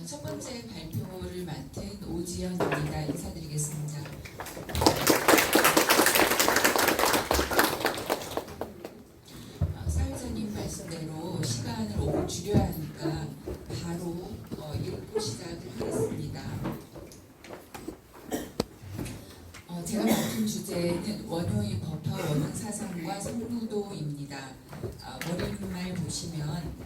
첫 번째 발표를 맡은 오지연입니다. 인사드리겠습니다. 사회자님 말씀대로 시간을 5분 줄여야 하니까 바로 읽고 시작을 하겠습니다. 제가 맡은 주제는 원효의 법화 원흥사상과 성무도입니다. 머리말 보시면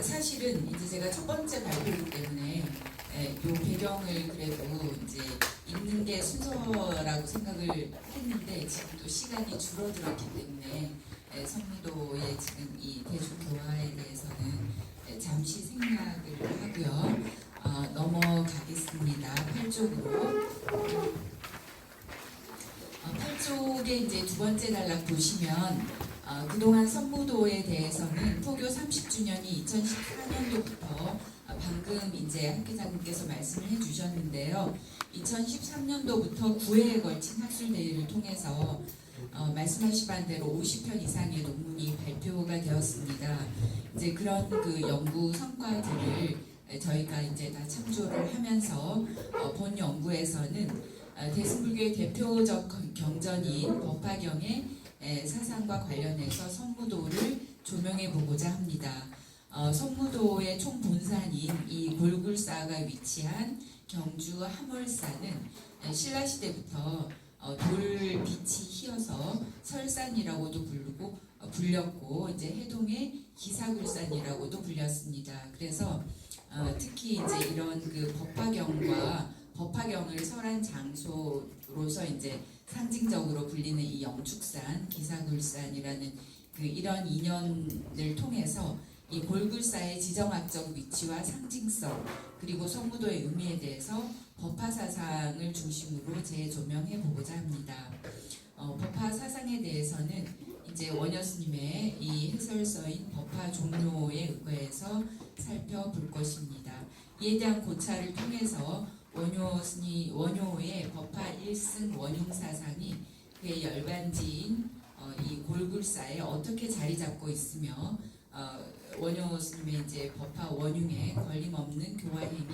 사실은 이제 제가 첫 번째 발표이기 때문에 요 배경을 그래도 이제 읽는 게 순서라고 생각을 했는데 지금 또 시간이 줄어들었기 때문에 성무도의 지금 이 대중교화에 대해서는 잠시 생략을 하고요. 넘어가겠습니다. 8쪽으로. 8쪽에 이제 두 번째 단락 보시면 그동안 성무도에 대해서는 포교 30주년이 2014년도부터 방금 이제 학 기자님께서 말씀을 해주셨는데요. 2013년도부터 9회에 걸친 학술대회를 통해서 말씀하신 바대로 50편 이상의 논문이 발표가 되었습니다. 이제 그런 그 연구 성과들을 저희가 이제 다 참조를 하면서 본 연구에서는 대승불교의 대표적 경전인 법화경의 사상과 관련해서 성무도를 조명해 보고자 합니다. 성무도의 총본산인 이 골굴사가 위치한 경주 함월산은 신라시대부터 돌빛이 휘어서 설산이라고도 불렸고 이제 해동의 기사굴산이라고도 불렸습니다. 그래서 특히 이제 이런 그 법화경을 설한 장소로서 이제 상징적으로 불리는 이 영축산, 기사굴산이라는 그 이런 인연을 통해서 이 골굴사의 지정학적 위치와 상징성 그리고 성무도의 의미에 대해서 법화 사상을 중심으로 재조명해 보고자 합니다. 법화 사상에 대해서는 이제 원효 스님의 이 해설서인 법화 종료에 의거해서 살펴볼 것입니다. 이에 대한 고찰을 통해서 원효의 법화 1승 원흉 사상이 그의 열반지인 이 골굴사에 어떻게 자리 잡고 있으며 원효 스님의 이제 법화 원흉에 걸림없는 교화인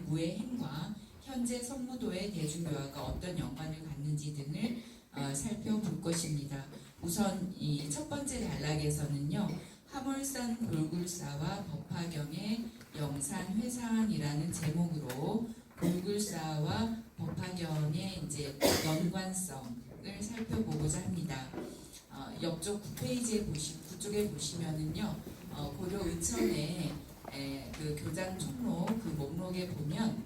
무의 행과 현재 성무도의 대중교화가 어떤 연관을 갖는지 등을 살펴볼 것입니다. 우선 이 첫 번째 단락에서는요. 함월산 골굴사와 법화경의 영산회상이라는 제목으로 골굴사와 법화경의 이제 연관성을 살펴보고자 합니다. 옆쪽 9쪽에 보시면은요, 고려 의천의 그 교장 총록 그 목록에 보면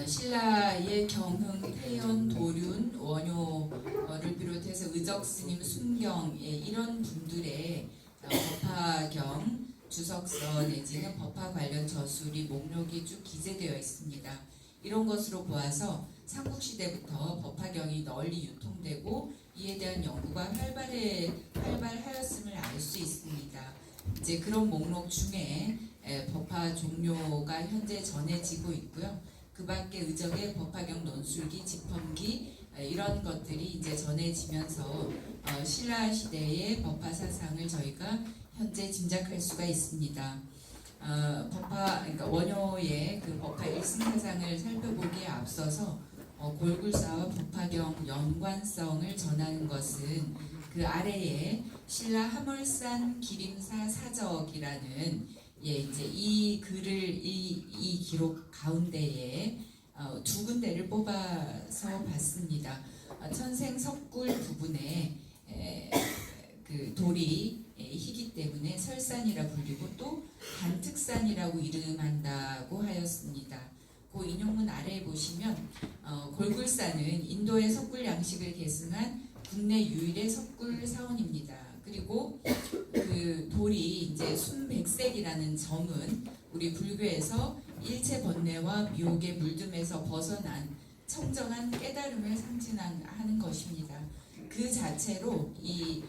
신라의 경흥, 태연, 도륜, 원효를 비롯해서 의적스님, 순경 이런 분들의 법화경 주석서 내지는 법화 관련 저술이 목록이 쭉 기재되어 있습니다. 이런 것으로 보아서 삼국시대부터 법화경이 널리 유통되고 이에 대한 연구가 활발하였음을 알 수 있습니다. 이제 그런 목록 중에 법화 종료가 현재 전해지고 있고요. 그 밖에 의적의 법화경 논술기, 집험기 이런 것들이 이제 전해지면서 신라 시대의 법화 사상을 저희가 현재 짐작할 수가 있습니다. 그러니까 원효의 그 법화 일승 사상을 살펴보기에 앞서서 골굴사와 법화경 연관성을 전하는 것은 그 아래에 신라 함월산 기림사 사적이라는 이제 이 글을 이 기록 가운데에 두 군데를 뽑아서 봤습니다. 천생 석굴 부분에 그 돌이 희기 때문에 설산이라 불리고 또 단특산이라고 이름한다고 하였습니다. 그 인용문 아래에 보시면 골굴사는 인도의 석굴 양식을 계승한 국내 유일의 석굴 사원입니다. 그리고 그 돌이 이제 순백색이라는 점은 우리 불교에서 일체 번뇌와 미혹의 물듦에서 벗어난 청정한 깨달음을 상징하는 것입니다. 그 자체로 이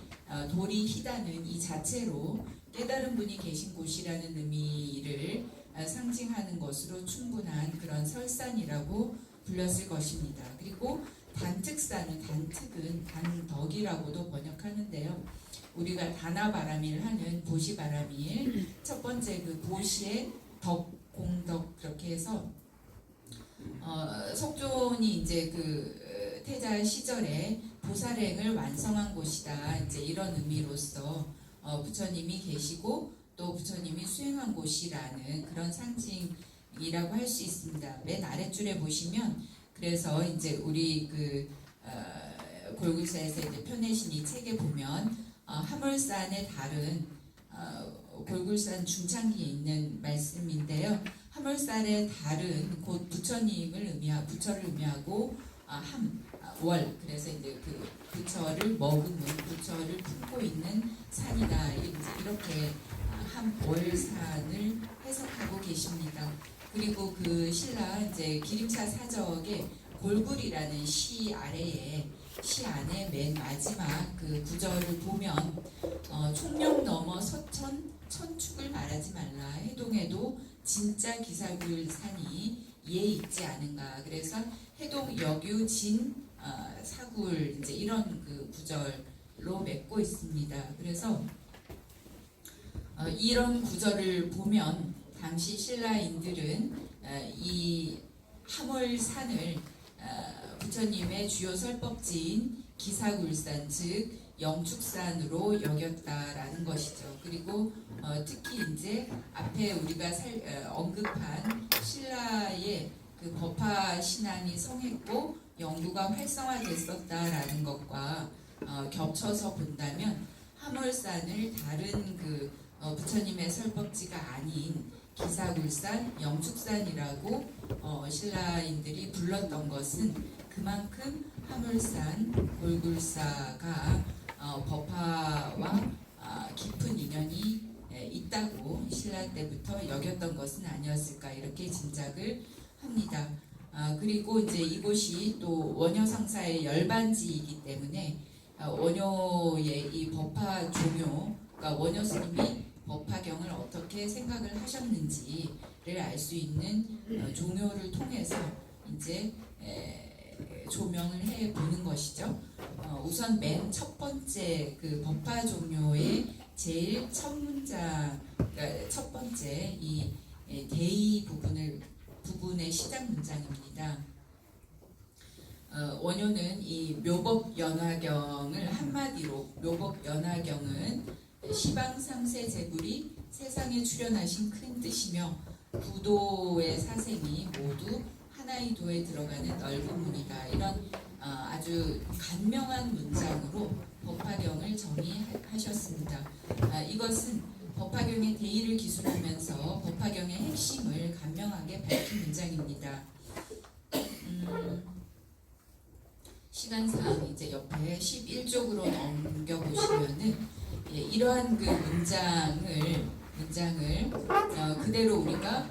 돌이 희다는 이 자체로 깨달은 분이 계신 곳이라는 의미를 상징하는 것으로 충분한 그런 설산이라고 불렸을 것입니다. 그리고 단특은 단덕이라고도 번역하는데요. 우리가 다나바라밀 하는 보시바라밀 첫 번째 그 보시의 덕 공덕 그렇게 해서 석존이 이제 그 태자 시절에 보살행을 완성한 곳이다. 이제 이런 의미로서 부처님이 계시고 또 부처님이 수행한 곳이라는 그런 상징이라고 할 수 있습니다. 맨 아랫줄에 보시면 그래서 이제 우리 그 골굴사에서 이제 펴내신 이 책에 보면 화물산의 달은 골굴산 중창기에 있는 말씀인데요. 화물산의 달은 곧 부처를 의미하고 월 그래서 이제 그 부처를 머금은 부처를 품고 있는 산이다 이렇게 함월산을 해석하고 계십니다. 그리고 그 신라 이제 기림차 사적의 골굴이라는 시 안에 맨 마지막 그 구절을 보면 총령 넘어 서천 천축을 말하지 말라 해동에도 진짜 기사굴산이 이에 있지 않은가. 그래서 해동 역유 진 사굴 이제 이런 그 구절로 맺고 있습니다. 그래서 이런 구절을 보면 당시 신라인들은 이 함월산을 부처님의 주요 설법지인 기사굴산 즉 영축산으로 여겼다라는 것이죠. 그리고 특히 이제 앞에 우리가 언급한 신라의 그 법화 신앙이 성했고 연구가 활성화됐었다라는 것과 겹쳐서 본다면 함월산을 다른 그 부처님의 설법지가 아닌 기사굴산, 영축산이라고 신라인들이 불렀던 것은 그만큼 함월산, 골굴사가 법화와 깊은 인연이 있다고 신라 때부터 여겼던 것은 아니었을까 이렇게 짐작을 합니다. 그리고 이제 이곳이 또 원효상사의 열반지이기 때문에 원효의 이 법화 종요, 그러니까 원효 스님이 법화경을 어떻게 생각을 하셨는지를 알 수 있는 종요를 통해서 이제 조명을 해 보는 것이죠. 우선 맨 첫 번째 그 법화 종요의 제일 첫 문장, 그러니까 첫 번째 이 대의 부분의 시작 문장입니다. 원효는 이 묘법연화경을 한마디로 묘법연화경은 시방삼세 제불이 세상에 출현하신 큰 뜻이며 부도의 사생이 모두 하나의 도에 들어가는 넓은 문이다. 이런 아주 간명한 문장으로 법화경을 정의하셨습니다. 이것은 법화경의 대의를 기술하면서 법화경의 핵심을 간명하게 밝힌 문장입니다. 시간상 이제 옆에 11쪽으로 넘겨보시면은 이러한 그 문장을 그대로 우리가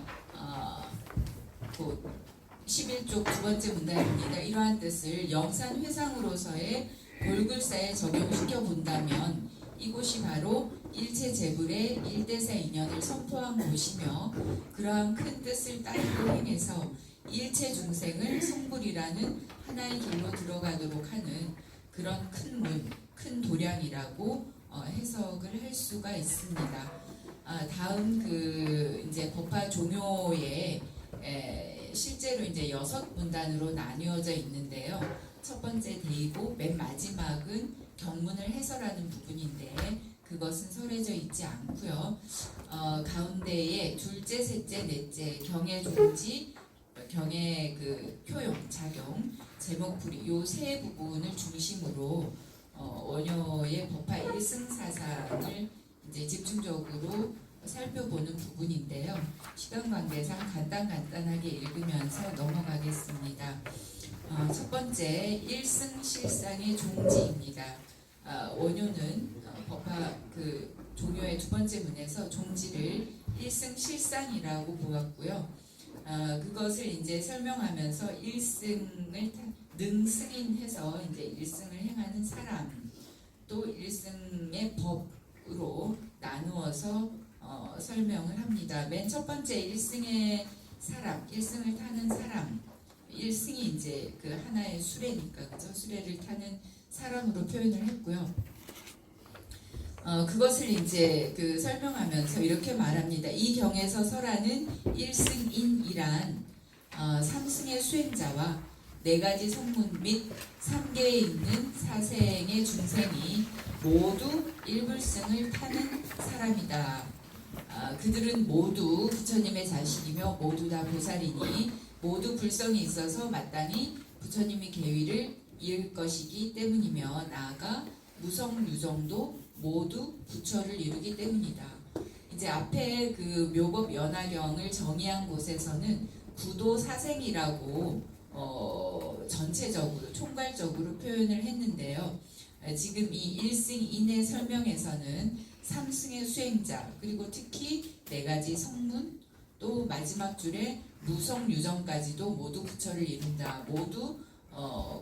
11쪽 두 번째 문단입니다. 이러한 뜻을 영산회상으로서의 골굴사에 적용시켜 본다면 이곳이 바로 일체 재불의 일대사 인연을 선포한 곳이며 그러한 큰 뜻을 따르고 행해서 일체 중생을 성불이라는 하나의 길로 들어가도록 하는 그런 큰 도량이라고 해석을 할 수가 있습니다. 다음 그 이제 법화 종요에 실제로 이제 6문단으로 나뉘어져 있는데요. 첫 번째 대의고 맨 마지막은 경문을 해설하는 부분인데 그것은 설해져 있지 않고요. 가운데에 둘째, 셋째, 넷째 경의 종지, 경의 그 효용, 작용, 제목풀이 요 세 부분을 중심으로 원효의 법화 일승사상을 이제 집중적으로 살펴보는 부분인데요. 시간 관계상 간단하게 읽으면서 넘어가겠습니다. 첫 번째 일승실상의 종지입니다. 원효는 법화 그 종요의 두 번째 문에서 종지를 일승실상이라고 보았고요. 그것을 이제 설명하면서 일승을 능승인해서 이제 일승을 행하는 사람 또 일승의 법으로 나누어서 설명을 합니다. 맨 첫 번째 일승의 사람, 일승을 타는 사람 일승이 이제 그 하나의 수레니까 그죠? 수레를 타는 사람으로 표현을 했고요. 그것을 이제 그 설명하면서 이렇게 말합니다. 이 경에서 설하는 일승인이란 삼승의 수행자와 네 가지 성문 및 3계에 있는 사생의 중생이 모두 일불승을 타는 사람이다. 그들은 모두 부처님의 자식이며 모두 다 보살이니 모두 불성이 있어서 마땅히 부처님의 계위를 이을 것이기 때문이며 나아가 무성유정도 모두 부처를 이루기 때문이다. 이제 앞에 그 묘법 연화경을 정의한 곳에서는 구도 사생이라고 전체적으로 총괄적으로 표현을 했는데요. 지금 이 일승인의 설명에서는 삼승의 수행자 그리고 특히 네 가지 성문 또 마지막 줄에 무성유정까지도 모두 부처를 이룬다. 모두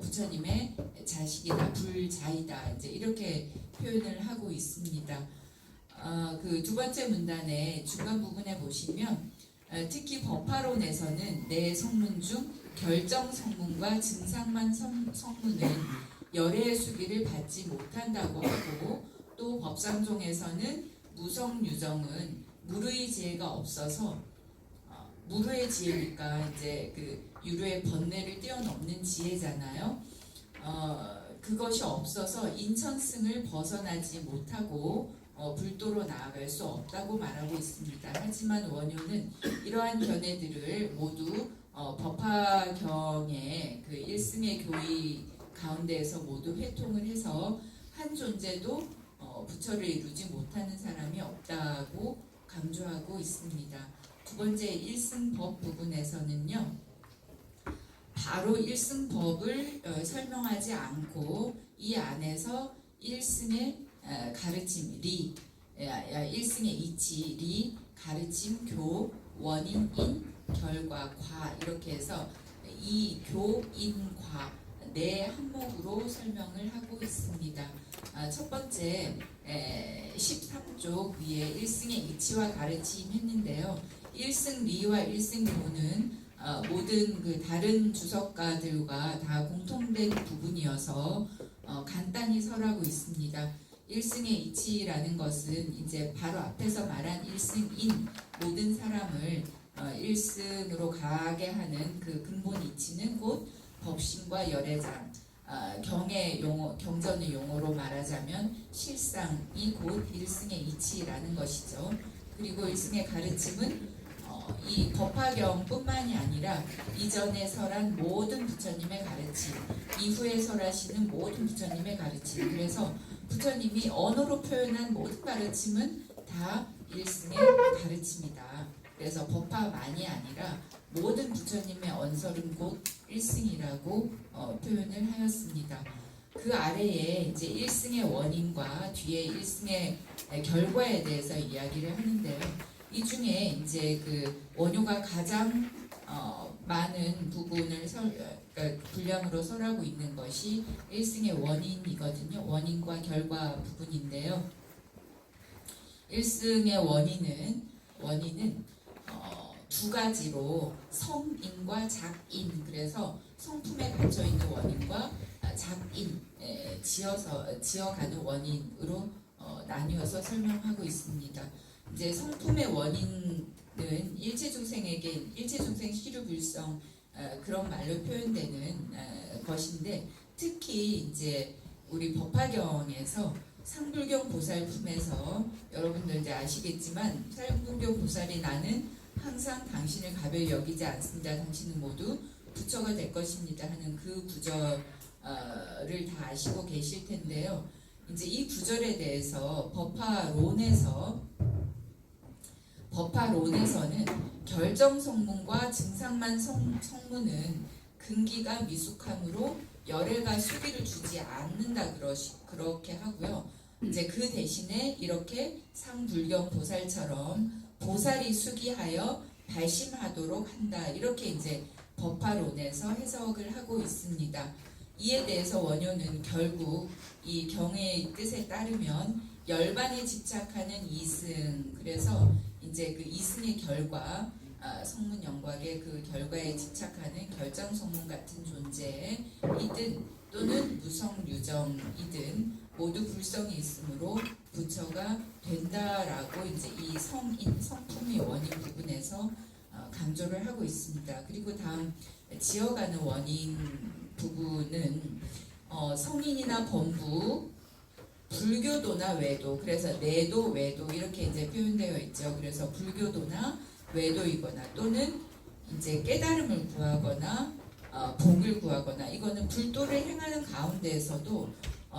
부처님의 자식이다, 불자이다. 이제 이렇게 표현을 하고 있습니다. 그 두 번째 문단의 중간 부분에 보시면 특히 법화론에서는 네 성문 중 결정 성문과 증상만 성문은 열애의 수기를 받지 못한다고 하고 또 법상종에서는 무성유정은 무르의 지혜가 없어서 무르의 지혜니까 이제 그 유르의 번뇌를 뛰어넘는 지혜잖아요. 그것이 없어서 인천승을 벗어나지 못하고 불도로 나아갈 수 없다고 말하고 있습니다. 하지만 원효는 이러한 견해들을 모두 법화경의 그 일승의 교의 가운데에서 모두 회통을 해서 한 존재도 부처를 이루지 못하는 사람이 없다고 강조하고 있습니다. 두 번째 일승법 부분에서는요. 바로 일승법을 설명하지 않고 이 안에서 일승의 가르침, 리, 일승의 이치, 리, 가르침, 교, 원인, 인, 결과, 과 이렇게 해서 이 교, 인, 과 네 항목으로 설명을 하고 있습니다. 첫 번째 13쪽 위에 일승의 이치와 가르침 했는데요. 일승 리와 일승 교는 모든 그 다른 주석가들과 다 공통된 부분이어서 간단히 설하고 있습니다. 일승의 이치라는 것은 이제 바로 앞에서 말한 일승인 모든 사람을 일승으로 가게 하는 그 근본 이치는 곧 법신과 열애장, 경의 용어, 경전의 용어로 말하자면 실상이 곧 일승의 이치라는 것이죠. 그리고 일승의 가르침은 이 법화경뿐만이 아니라 이전에 설한 모든 부처님의 가르침, 이후에 설하시는 모든 부처님의 가르침, 그래서 부처님이 언어로 표현한 모든 가르침은 다 일승의 가르침이다. 그래서 법화만이 아니라 모든 부처님의 언설은 곧 일승이라고 표현을 하였습니다. 그 아래에 이제 일승의 원인과 뒤에 일승의 결과에 대해서 이야기를 하는데요. 이 중에 이제 그 원효가 가장 많은 부분을 그러니까 분량으로 설하고 있는 것이 일승의 원인이거든요. 원인과 결과 부분인데요. 일승의 원인은 두 가지로 성인과 작인, 그래서 성품에 갇혀 있는 원인과 작인, 지어가는 원인으로 나뉘어서 설명하고 있습니다. 이제 성품의 원인은 일체중생 시류불성 그런 말로 표현되는 것인데 특히 이제 우리 법화경에서 상불경 보살 품에서 여러분들 이제 아시겠지만 상불경 보살이 나는 항상 당신을 가벼이 여기지 않습니다. 당신은 모두 부처가 될 것입니다 하는 그 구절을 다 아시고 계실 텐데요. 이제 이 구절에 대해서 법화론에서는 결정 성문과 증상만 성문은 근기가 미숙함으로 열애가 수기를 주지 않는다 그렇게 하고요. 이제 그 대신에 이렇게 상불경 보살처럼 보살이 수기하여 발심하도록 한다. 이렇게 이제 법화론에서 해석을 하고 있습니다. 이에 대해서 원효는 결국 이 경의 뜻에 따르면 열반에 집착하는 이승, 그래서 이제 그 이승의 결과 성문 영곽의 그 결과에 집착하는 결정 성문 같은 존재이든 또는 무성 유정이든 모두 불성이 있으므로 부처가 된다라고 이제 이 성품의 원인 부분에서 강조를 하고 있습니다. 그리고 다음 지어가는 원인 부분은 성인이나 범부, 불교도나 외도, 그래서 내도, 외도 이렇게 이제 표현되어 있죠. 그래서 불교도나 외도이거나 또는 이제 깨달음을 구하거나 복을 구하거나 이거는 불도를 행하는 가운데에서도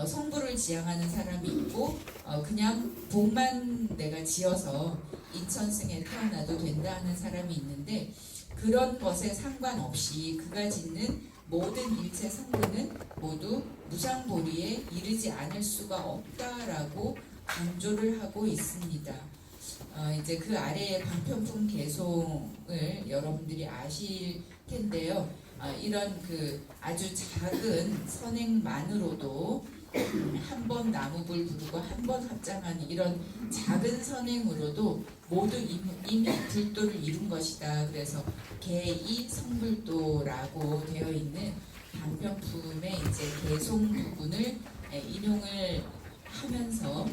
성부를 지향하는 사람이 있고 그냥 복만 내가 지어서 인천승에 태어나도 된다 하는 사람이 있는데 그런 것에 상관없이 그가 짓는 모든 일체 성부는 모두 무상보리에 이르지 않을 수가 없다라고 강조를 하고 있습니다. 이제 그 아래의 방편품 개송을 여러분들이 아실 텐데요. 이런 그 아주 작은 선행만으로도 한 번 나무불 부르고 한 번 합장하는 이런 작은 선행으로도 모두 이미 불도를 이룬 것이다. 그래서 개이 성불도라고 되어 있는 방편품의 이제 개송 부분을 인용을 하면서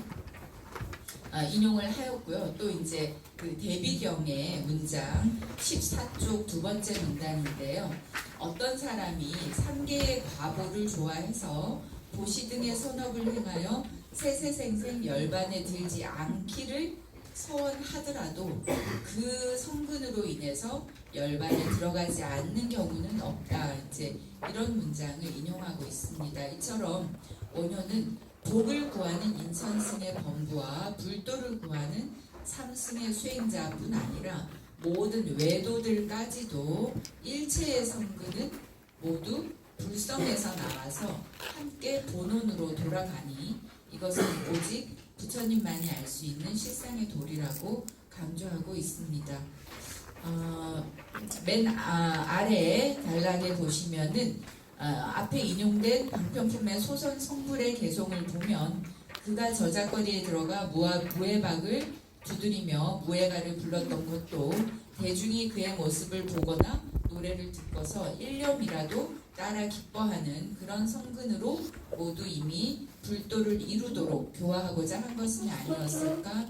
인용을 하였고요. 또 이제 그 대비경의 문장 14쪽 두 번째 문단인데요. 어떤 사람이 3개의 과보를 좋아해서 도시 등의 선업을 행하여 세세생생 열반에 들지 않기를 서원하더라도 그 성근으로 인해서 열반에 들어가지 않는 경우는 없다. 이제 이런 문장을 인용하고 있습니다. 이처럼 원효는 복을 구하는 인천승의 범부와 불도를 구하는 삼승의 수행자뿐 아니라 모든 외도들까지도 일체의 성근은 모두 불성에서 나와서 함께 본원으로 돌아가니 이것은 오직 부처님만이 알 수 있는 실상의 도리라고 강조하고 있습니다. 맨 아래 단락에 보시면은 앞에 인용된 방편품의 소선 성불의 개송을 보면 그가 저작거리에 들어가 무해박을 두드리며 무해가를 불렀던 것도 대중이 그의 모습을 보거나 노래를 듣고서 일념이라도 따라 기뻐하는 그런 성근으로 모두 이미 불도를 이루도록 교화하고자 한 것은 아니었을까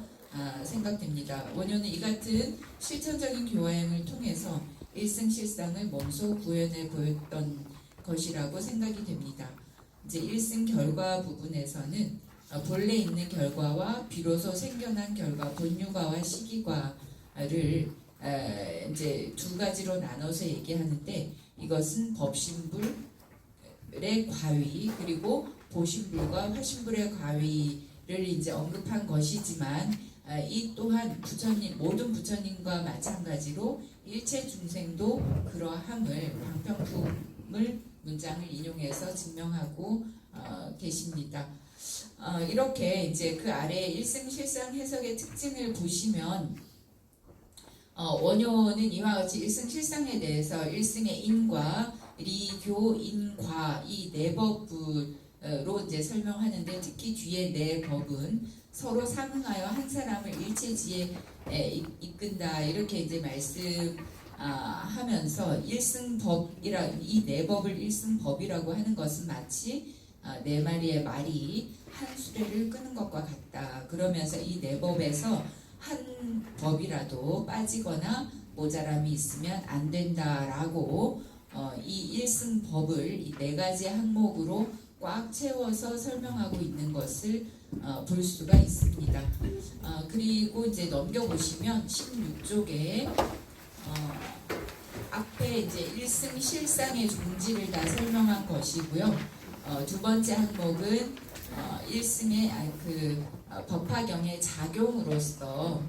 생각됩니다. 원효는 이 같은 실천적인 교화행을 통해서 일승실상을 몸소 구현해 보였던 것이라고 생각이 됩니다. 이제 일승 결과 부분에서는 본래 있는 결과와 비로소 생겨난 결과, 본유과와 시기과를 이제 두 가지로 나눠서 얘기하는데 이것은 법신불의 과위 그리고 보신불과 화신불의 과위를 이제 언급한 것이지만 이 또한 부처님 모든 부처님과 마찬가지로 일체 중생도 그러함을 방편품을 문장을 인용해서 증명하고 계십니다. 이렇게 이제 그 아래 일승실상 해석의 특징을 보시면 원효는 이와 같이 일승실상에 대해서 일승의 인과 리교 인과 이 네 법으로 이제 설명하는데 특히 뒤에 네 법은 서로 상응하여 한 사람을 일체지에 이끈다 이렇게 이제 말씀하면서 일승법이라 이 네 법을 일승법이라고 하는 것은 마치 네 마리의 말이 한 수레를 끄는 것과 같다. 그러면서 이 네 법에서 한 법이라도 빠지거나 모자람이 있으면 안 된다라고 이 일승법을 이 네 가지 항목으로 꽉 채워서 설명하고 있는 것을 볼 수가 있습니다. 그리고 이제 넘겨보시면 16쪽에 앞에 이제 일승 실상의 종지를 다 설명한 것이고요. 두 번째 항목은 일승의 법화경의 작용으로서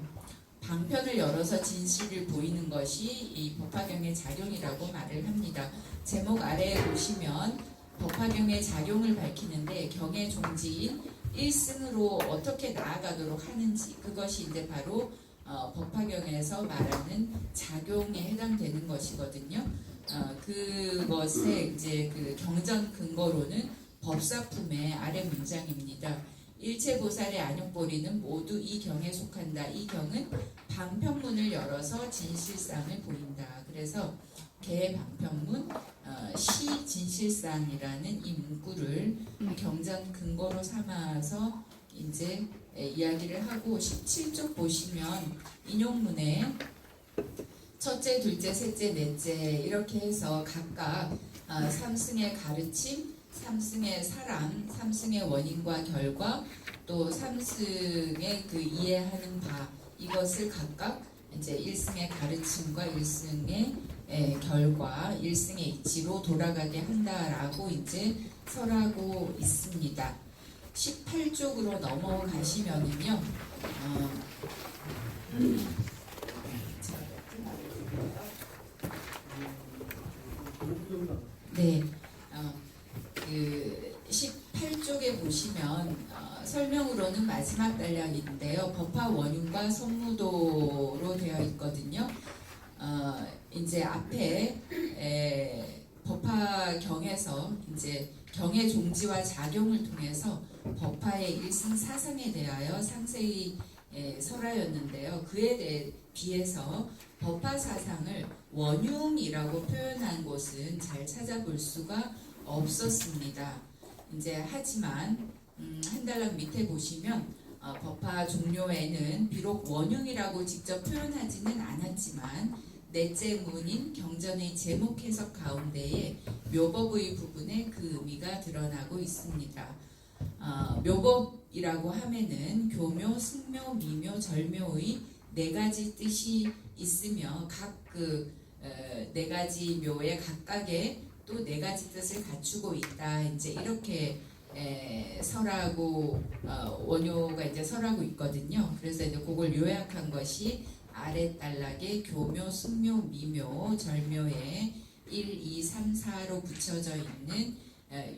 방편을 열어서 진실을 보이는 것이 이 법화경의 작용이라고 말을 합니다. 제목 아래에 보시면 법화경의 작용을 밝히는데 경의 종지인 일승으로 어떻게 나아가도록 하는지 그것이 이제 바로 법화경에서 말하는 작용에 해당되는 것이거든요. 그것의 이제 그 경전 근거로는 법사품의 아래 문장입니다. 일체보살의 안욕보리는 모두 이 경에 속한다. 이 경은 방편문을 열어서 진실상을 보인다. 그래서 개방편문 시 진실상이라는 이 문구를 경전 근거로 삼아서 이제 이야기를 하고 17쪽 보시면 인용문에 첫째, 둘째, 셋째, 넷째 이렇게 해서 각각 삼승의 가르침, 삼승의 사랑, 삼승의 원인과 결과, 또 삼승의 그 이해하는 바 이것을 각각 이제 일승의 가르침과 일승의 결과, 일승의 이치로 돌아가게 한다라고 이제 설하고 있습니다. 18쪽으로 넘어가시면은요. 네, 그 18쪽에 보시면 설명으로는 마지막 단락인데요. 법화 원흉과 선무도로 되어 있거든요. 이제 앞에 법화경에서 이제 경의 종지와 작용을 통해서 법화의 일승 사상에 대하여 상세히 설하였는데요. 그에 비해서 법화 사상을 원흉이라고 표현한 곳은 잘 찾아볼 수가 없었습니다. 이제 하지만 한 단락 밑에 보시면 법화 종료에는 비록 원흉이라고 직접 표현하지는 않았지만 넷째 문인 경전의 제목 해석 가운데에 묘법의 부분에 그 의미가 드러나고 있습니다. 묘법이라고 하면은 교묘, 승묘, 미묘, 절묘의 네 가지 뜻이 있으며 각 그 네 가지 묘에 각각의 또 네 가지 뜻을 갖추고 있다. 이제 이렇게 설하고 원효가 이제 설하고 있거든요. 그래서 이제 그걸 요약한 것이 아래 단락에 교묘, 승묘, 미묘, 절묘에 1, 2, 3, 4로 붙여져 있는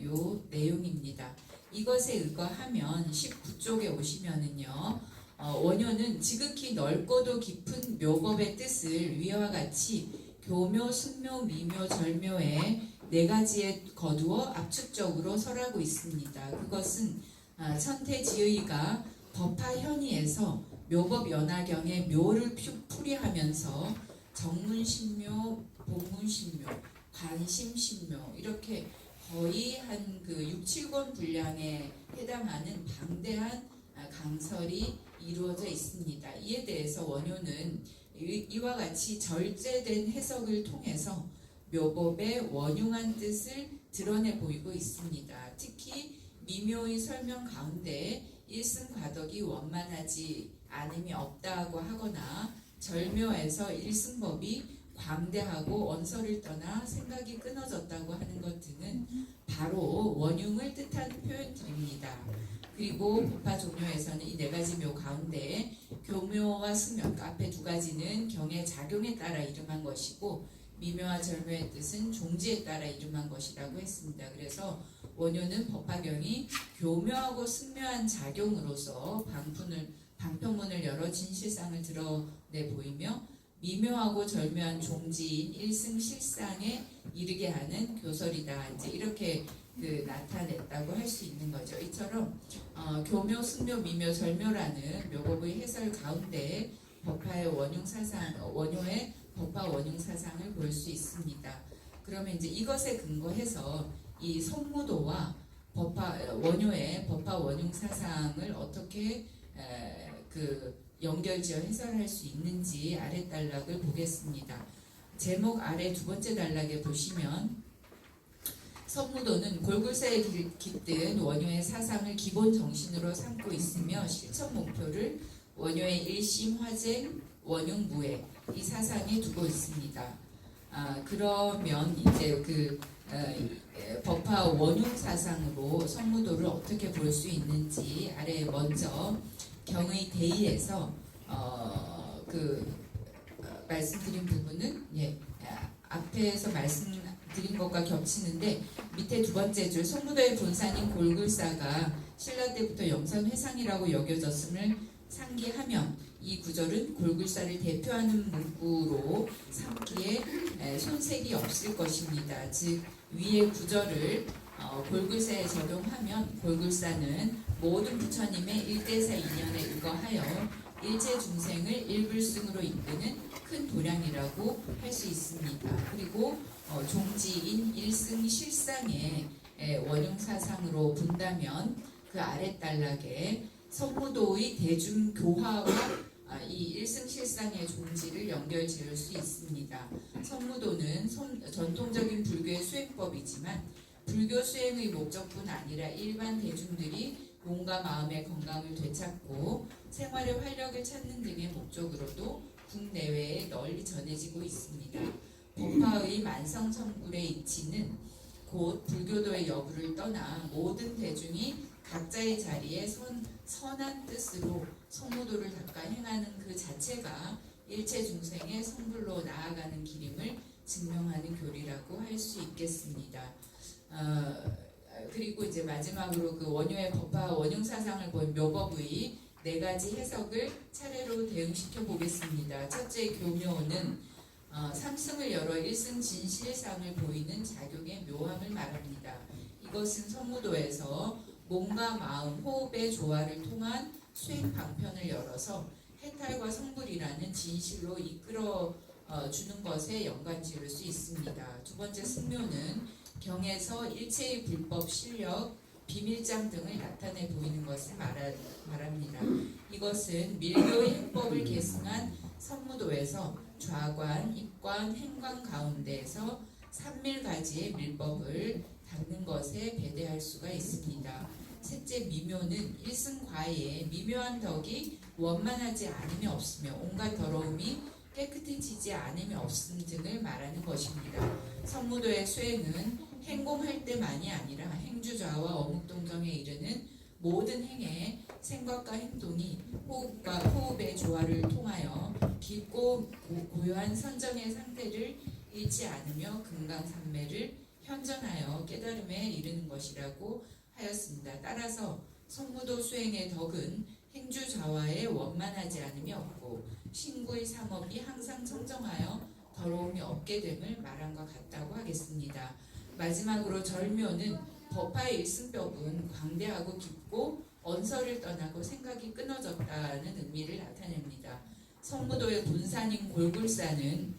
요 내용입니다. 이것에 의거하면 19쪽에 오시면은요. 원효는 지극히 넓고도 깊은 묘법의 뜻을 위와 같이 교묘, 승묘, 미묘, 절묘에 네 가지에 거두어 압축적으로 설하고 있습니다. 그것은 천태지의가 법화현의에서 묘법 연화경의 묘를 풀이하면서 정문신묘, 본문신묘, 관심신묘 이렇게 거의 한 그 6, 7권 분량에 해당하는 방대한 강설이 이루어져 있습니다. 이에 대해서 원효는 이와 같이 절제된 해석을 통해서 묘법의 원흉한 뜻을 드러내 보이고 있습니다. 특히 미묘의 설명 가운데 일승과덕이 원만하지 않음이 없다고 하거나 절묘에서 일승법이 광대하고 언서를 떠나 생각이 끊어졌다고 하는 것 등은 바로 원흉을 뜻하는 표현들입니다. 그리고 법화 종료에서는 이 네 가지 묘 가운데 교묘와 승묘, 그러니까 앞에 두 가지는 경의 작용에 따라 이름한 것이고 미묘와 절묘의 뜻은 종지에 따라 이름한 것이라고 했습니다. 그래서 원효는 법화경이 교묘하고 승묘한 작용으로서 방편문을 열어 진실상을 드러내 보이며 미묘하고 절묘한 종지인 일승실상에 이르게 하는 교설이다. 이제 이렇게 나타냈다고 할 수 있는 거죠. 이처럼 교묘, 승묘, 미묘, 절묘라는 묘법의 해설 가운데 법화의 원흉 사상, 원효의 법화 원흉 사상을 볼 수 있습니다. 그러면 이제 이것에 근거해서 이 선무도와 원효의 법화 원흉 사상을 어떻게 연결지어 해설할 수 있는지 아래 단락을 보겠습니다. 제목 아래 두 번째 단락에 보시면 선무도는 골굴사에 깃든 원효의 사상을 기본 정신으로 삼고 있으며 실천 목표를 원효의 일심, 화쟁, 원흉, 무해 이 사상에 두고 있습니다. 그러면 이제 법화 원흉 사상으로 선무도를 어떻게 볼 수 있는지 아래 먼저 경의 대의에서 말씀드린 부분은 앞에서 말씀드린 것과 겹치는데 밑에 두 번째 줄 선무도의 본산인 골굴사가 신라 때부터 영선회상이라고 여겨졌음을 상기하면 이 구절은 골굴사를 대표하는 문구로 삼기에 손색이 없을 것입니다. 즉 위의 구절을 골굴사에 적용하면 골굴사는 모든 부처님의 일대사 인연에 의거하여 일체 중생을 일불승으로 이끄는 큰 도량이라고 할 수 있습니다. 그리고 종지인 일승 실상의 원흉사상으로 본다면 그 아랫단락에 선무도의 대중교화와 이 일승실상의 종지를 연결 지을 수 있습니다. 선무도는 전통적인 불교의 수행법이지만 불교 수행의 목적뿐 아니라 일반 대중들이 몸과 마음의 건강을 되찾고 생활의 활력을 찾는 등의 목적으로도 국내외에 널리 전해지고 있습니다. 법화의 만성천불의 이치는 곧 불교도의 여부를 떠나 모든 대중이 각자의 자리에 선한 뜻으로 선무도를 닦아 행하는 그 자체가 일체 중생의 성불로 나아가는 길임을 증명하는 교리라고 할 수 있겠습니다. 그리고 이제 마지막으로 그 원효의 법화 원흉사상을 본 묘법의 4가지 해석을 차례로 대응시켜 보겠습니다. 첫째, 교묘는 삼승을 열어 일승 진실상을 보이는 작용의 묘함을 말합니다. 이것은 선무도에서 몸과 마음, 호흡의 조화를 통한 수행 방편을 열어서 해탈과 성불이라는 진실로 이끌어 주는 것에 연관 지을 수 있습니다. 두 번째, 승묘는 경에서 일체의 불법, 실력, 비밀장 등을 나타내 보이는 것을 말합니다. 이것은 밀교의 행법을 계승한 선무도에서 좌관, 입관, 행관 가운데에서 3밀가지의 밀법을 닦는 것에 배대할 수가 있습니다. 셋째, 미묘는 일승과에 미묘한 덕이 원만하지 않음이 없으며 온갖 더러움이 깨끗해지지 않음이 없음 등을 말하는 것입니다. 선무도의 수행은 행공할 때만이 아니라 행주좌와 어묵동정에 이르는 모든 행에 생각과 행동이 호흡의 조화를 통하여 깊고 고요한 선정의 상태를 잃지 않으며 금강산매를 현전하여 깨달음에 이르는 것이라고 하였습니다. 따라서 선무도 수행의 덕은 행주좌와에 원만하지 않음이 없고 신구의 상업이 항상 청정하여 더러움이 없게 됨을 말한 것 같다고 하겠습니다. 마지막으로 절묘는 법화의 일승법은 광대하고 깊고 언서를 떠나고 생각이 끊어졌다는 의미를 나타냅니다. 선무도의 본산인 골굴산은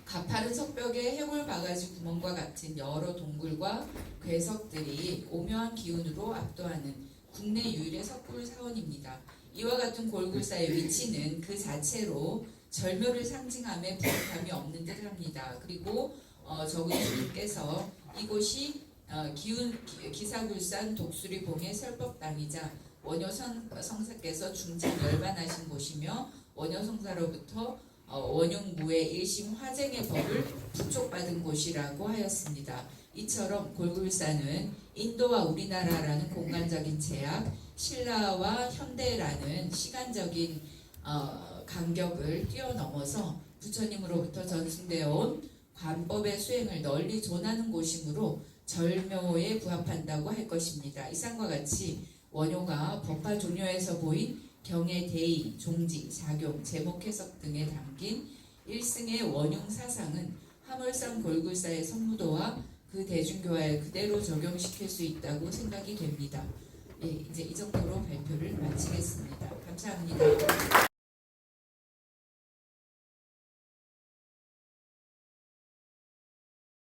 가파른 석벽에 해골 바가지 구멍과 같은 여러 동굴과 괴석들이 오묘한 기운으로 압도하는 국내 유일의 석굴 사원입니다. 이와 같은 골굴사의 위치는 그 자체로 절묘를 상징함에 부족함이 없는 듯합니다. 그리고 저분께서 이곳이 기사굴산 독수리봉의 설법당이자 원효성사께서 중창 열반하신 곳이며 원효성사로부터 원흉무의 일심 화쟁의 법을 부촉받은 곳이라고 하였습니다. 이처럼 골굴산은 인도와 우리나라라는 공간적인 제약, 신라와 현대라는 시간적인 간격을 뛰어넘어서 부처님으로부터 전승되어 온 관법의 수행을 널리 전하는 곳이므로 절묘에 부합한다고 할 것입니다. 이상과 같이 원효가 법화 종료에서 보인 경의 대의, 종지, 작용, 제목 해석 등에 담긴 일승의 원흉 사상은 화물산 골굴사의 선무도와 그 대중교화에 그대로 적용시킬 수 있다고 생각이 됩니다. 예, 이제 이 정도로 발표를 마치겠습니다. 감사합니다.